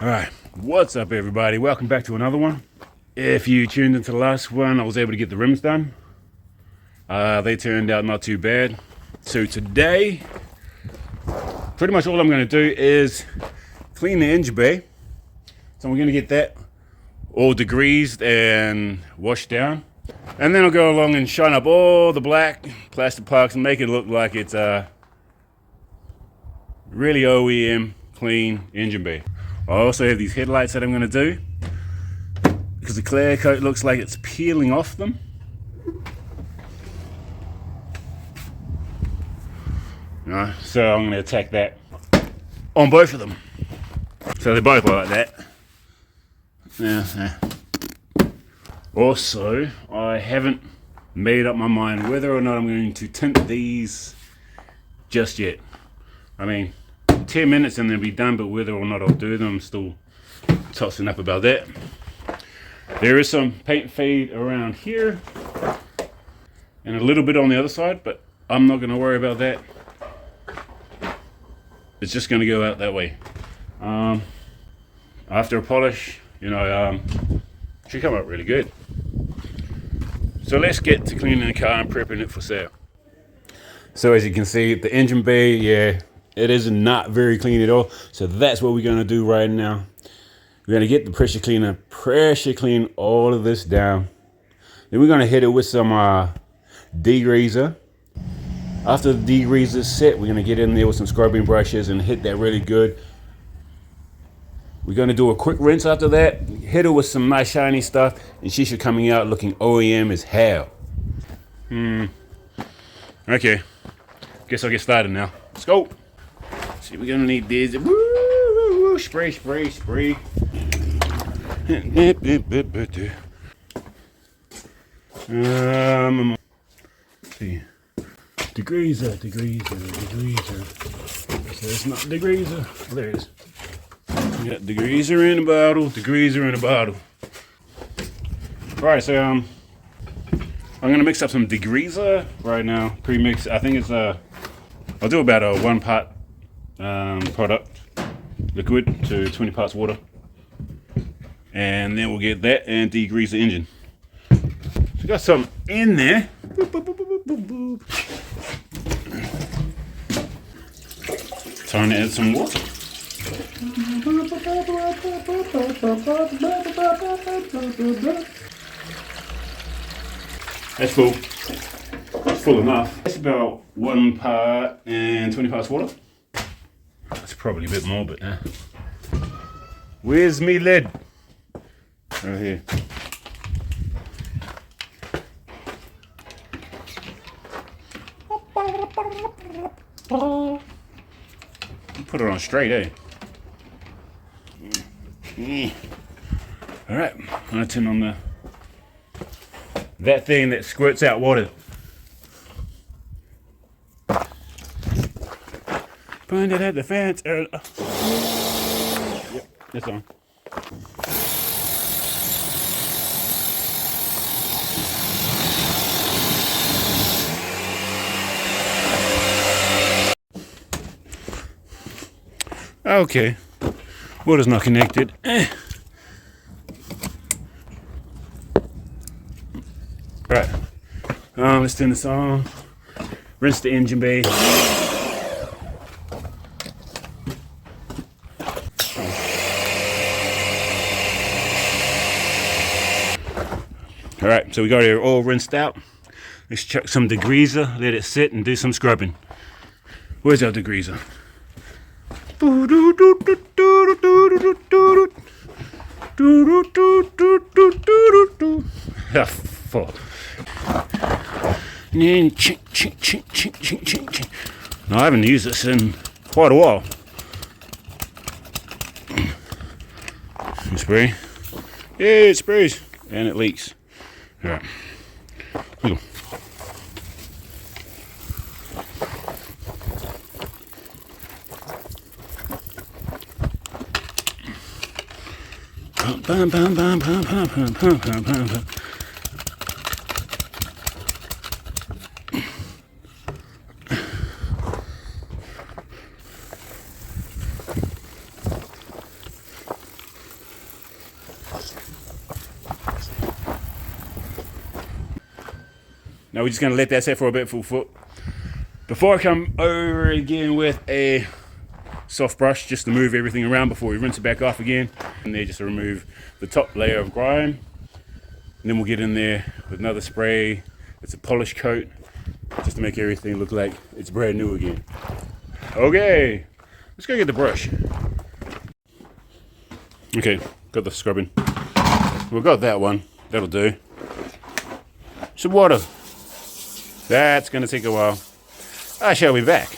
Alright, what's up everybody? Welcome back to another one. If you tuned into the last one, I was able to get the rims done. They turned out not too bad. So today, pretty much all I'm going to do is clean the engine bay. So we're going to get that all degreased and washed down. And then I'll go along and shine up all the black plastic parts and make it look like it's really OEM clean engine bay. I also have these headlights that I'm going to do because the clear coat looks like it's peeling off them. So I'm going to attack that on both of them. So they both look like that. Yeah. Also, I haven't made up my mind whether or not I'm going to tint these just yet. I mean, 10 minutes and they'll be done, but whether or not I'll do them, I'm still tossing up about that. There is some paint fade around here and a little bit on the other side, but I'm not going to worry about that. It's just going to go out that way. After a polish, should come out really good. So let's get to cleaning the car and prepping it for sale. So as you can see, the engine bay, yeah, it is not very clean at all. So that's what we're going to do right now. We're going to get the pressure cleaner, pressure clean all of this down. Then we're going to hit it with some degreaser. After the degreaser is set, we're going to get in there with some scrubbing brushes and hit that really good. We're going to do a quick rinse after that, hit her with some nice shiny stuff, and she should coming out looking OEM as hell. Okay, guess I'll get started now. Let's go. See, we're going to need this. Woo, spray. See. Degreaser. So it's not degreaser. There it is. We got degreaser in a bottle. Alright, so I'm gonna mix up some degreaser right now. Pre-mix. I think it's I'll do about a 1 part product liquid to 20 parts water. And then we'll get that and degrease the engine. So we got some in there. Boop. Time to add some water. That's full. That's full enough. That's about 1 part and 20 parts water. That's probably a bit more, but where's me lid? Right here. Put it on straight, eh? Alright, I'm gonna turn on that thing that squirts out water. Pointed at the fence. Yep, it's on. Okay, water's not connected. Right, let's turn this on. Rinse the engine bay. All right, so we got it all rinsed out. Let's chuck some degreaser, let it sit, and do some scrubbing. Where's our degreaser? No, I haven't used this in quite a while. Spray. Yeah, it sprays. And it leaks. Alright. Here we go. Now we're just going to let that set for a bit, full foot. Before I come over again with a soft brush, just to move everything around before we rinse it back off again. And there, just to remove the top layer of grime. And then we'll get in there with another spray. It's a polish coat, just to make everything look like it's brand new again. Okay, let's go get the brush. Okay, got the scrubbing. We've got that one, that'll do. Some water. That's gonna take a while. I shall be back.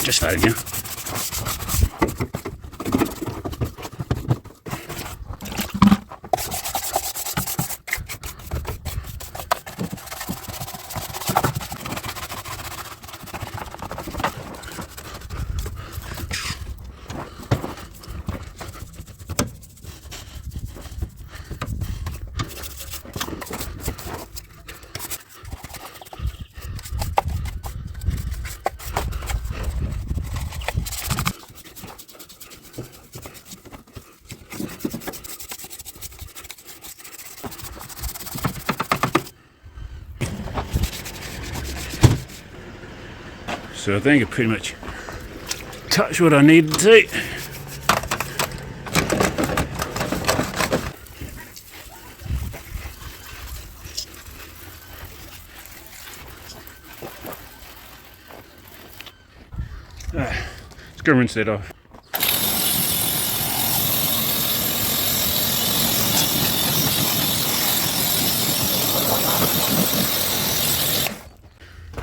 Just start again. So I think I pretty much touched what I needed to. Let's go rinse that off.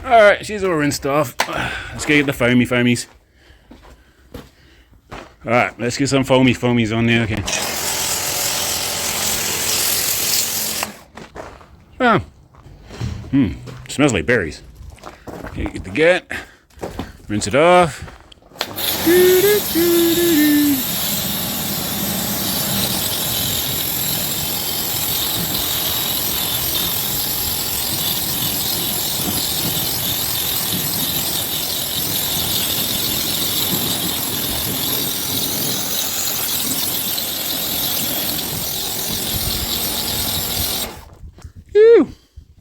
Alright, she's all rinsed off. Let's go get the foamies. Alright, let's get some foamies on there. Okay. Smells like berries. Okay, get the gut. Rinse it off.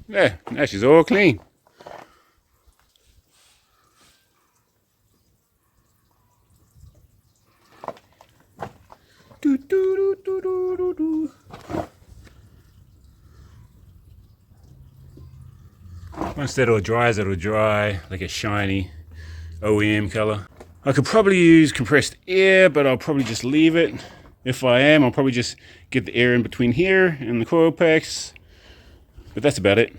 Yeah, now she's all clean. Once that all dries, it'll dry like a shiny OEM color. I could probably use compressed air, but I'll probably just leave it. If I am, I'll probably just get the air in between here and the coil packs. But that's about it.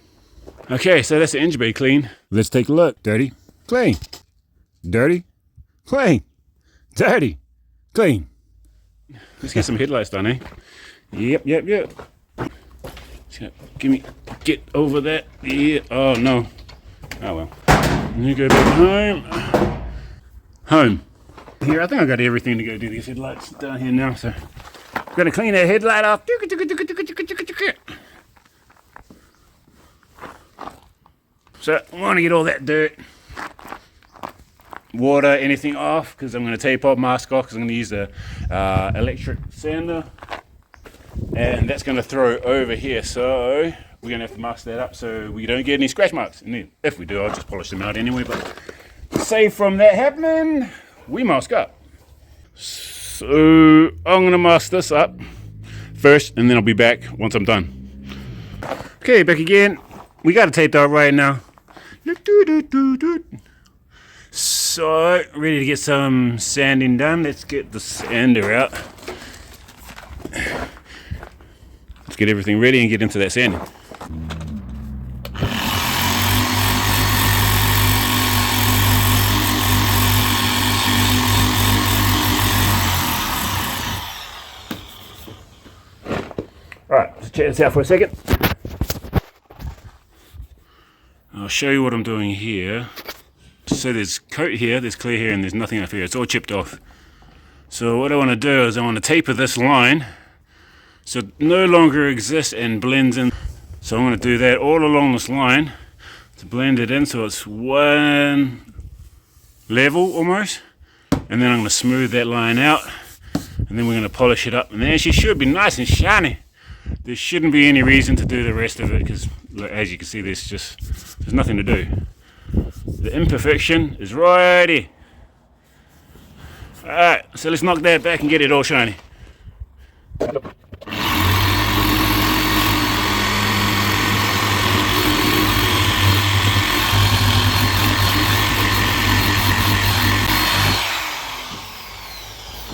Okay, so that's the engine bay clean. Let's take a look. Dirty, clean. Dirty, clean. Dirty, clean. Let's get some headlights done, eh? Yep. Get over that. Yeah. Oh no. Oh well. Let me go back home. Here, I think I got everything to go do these headlights down here now. So I'm gonna clean that headlight off. So I want to get all that dirt, water, anything off, because I'm going to tape off, mask off, because I'm going to use the electric sander, and that's going to throw over here. So we're going to have to mask that up so we don't get any scratch marks. And then if we do, I'll just polish them out anyway. But save from that happening, we mask up. So I'm going to mask this up first, and then I'll be back once I'm done. Okay, back again. We got it taped out right now. So, ready to get some sanding done. Let's get the sander out. Let's get everything ready and get into that sanding. Alright, let's check this out for a second. I'll show you what I'm doing here. So there's coat here, there's clear here, and there's nothing up here. It's all chipped off. So what I want to do is I want to taper this line so it no longer exists and blends in. So I'm going to do that all along this line to blend it in so it's one level almost. And then I'm going to smooth that line out, and then we're going to polish it up, and then she should be nice and shiny. there shouldn't be any reason to do the rest of it, because as you can see, there's nothing to do. The imperfection is right here. Alright, so let's knock that back and get it all shiny.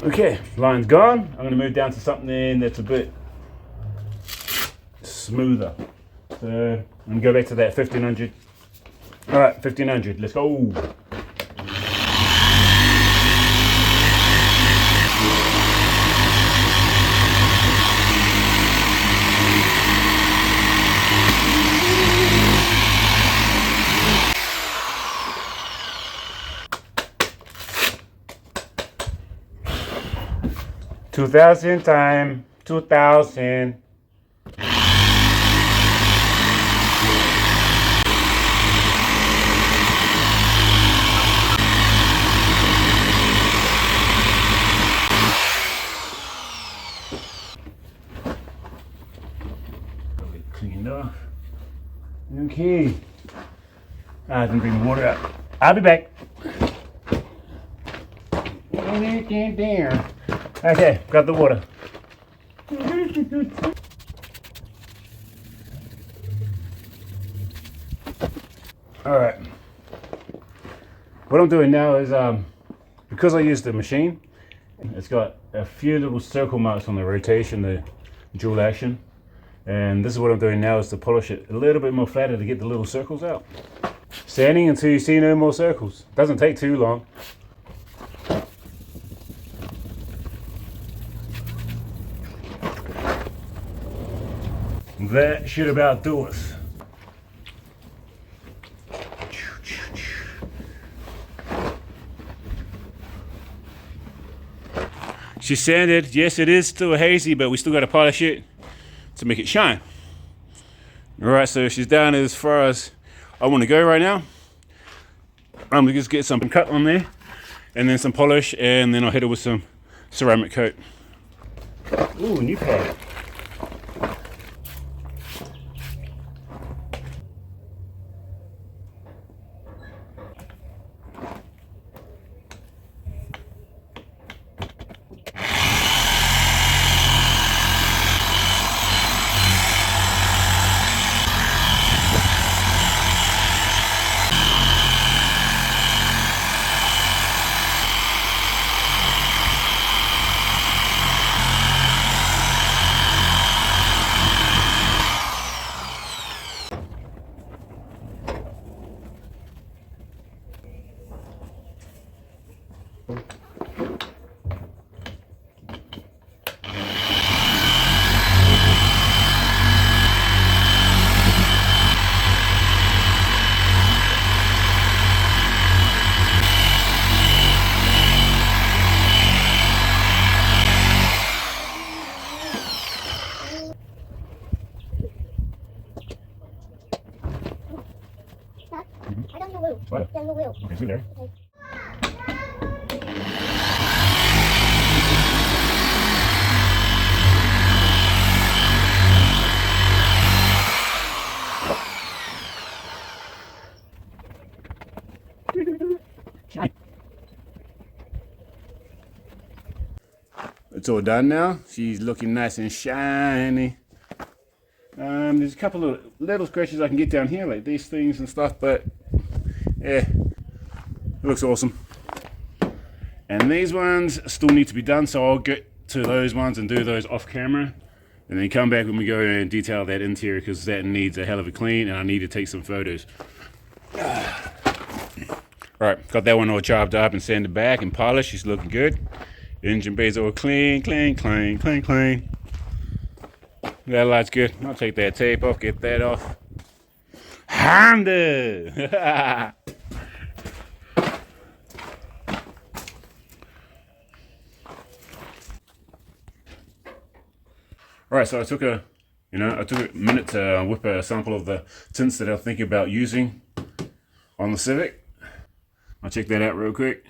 Okay, line's gone. I'm going to move down to something that's a bit smoother. So I'm going to go back to that 1500. Alright, 1500, let's go. $2,000 time, 2,000. Cleaned off. Okay. I didn't bring the water out. I'll be back. There. Okay, got the water. Alright. What I'm doing now is, because I used the machine, it's got a few little circle marks on the rotation, the dual action. And this is what I'm doing now, is to polish it a little bit more flatter to get the little circles out. Sanding until you see no more circles. Doesn't take too long. That should about do us. She sanded. Yes, it is still hazy, but we still got to polish it to make it shine. All right, so she's down as far as I want to go right now. I'm gonna just get some cut on there, and then some polish, and then I'll hit it with some ceramic coat. Ooh, new pad. What? Down the wheel. Okay, see there. Okay. It's all done now. She's looking nice and shiny. There's a couple of little scratches I can get down here, like these things and stuff, but yeah, it looks awesome. And these ones still need to be done, so I'll get to those ones and do those off camera, and then come back when we go and detail that interior, because that needs a hell of a clean, and I need to take some photos. Alright, got that one all chopped up and sanded back and polished. She's looking good. Engine bay's all clean, clean, clean, clean, clean. That light's good. I'll take that tape off, get that off. Honda! Alright, so I took a minute to whip a sample of the tints that I was thinking about using on the Civic. I'll check that out real quick.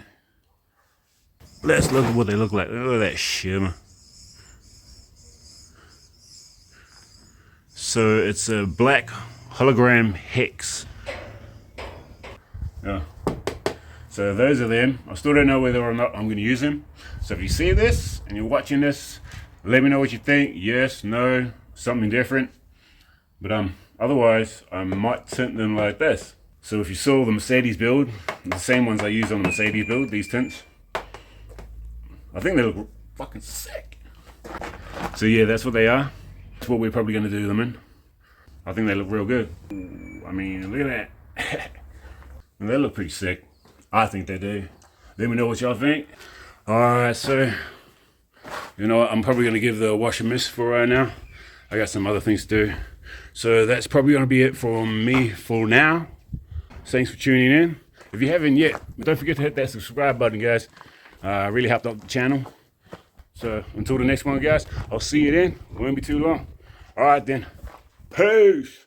Let's look at what they look like. Look at that shimmer. So it's a black hologram hex. Yeah. So those are them. I still don't know whether or not I'm going to use them. So if you see this and you're watching this, let me know what you think. Yes, no, something different. But otherwise, I might tint them like this. So if you saw the Mercedes build, the same ones I use on the Mercedes build, these tints, I think they look fucking sick. So yeah, that's what they are. That's what we're probably going to do them in. I think they look real good. I mean, look at that. They look pretty sick. I think they do. Let me know what y'all think. Alright, so you know what, I'm probably going to give the wash a miss for right now. I got some other things to do. So that's probably going to be it from me for now. Thanks for tuning in. If you haven't yet, don't forget to hit that subscribe button, guys. Really helped out the channel. So until the next one, guys, I'll see you then. It won't be too long. Alright then. Peace.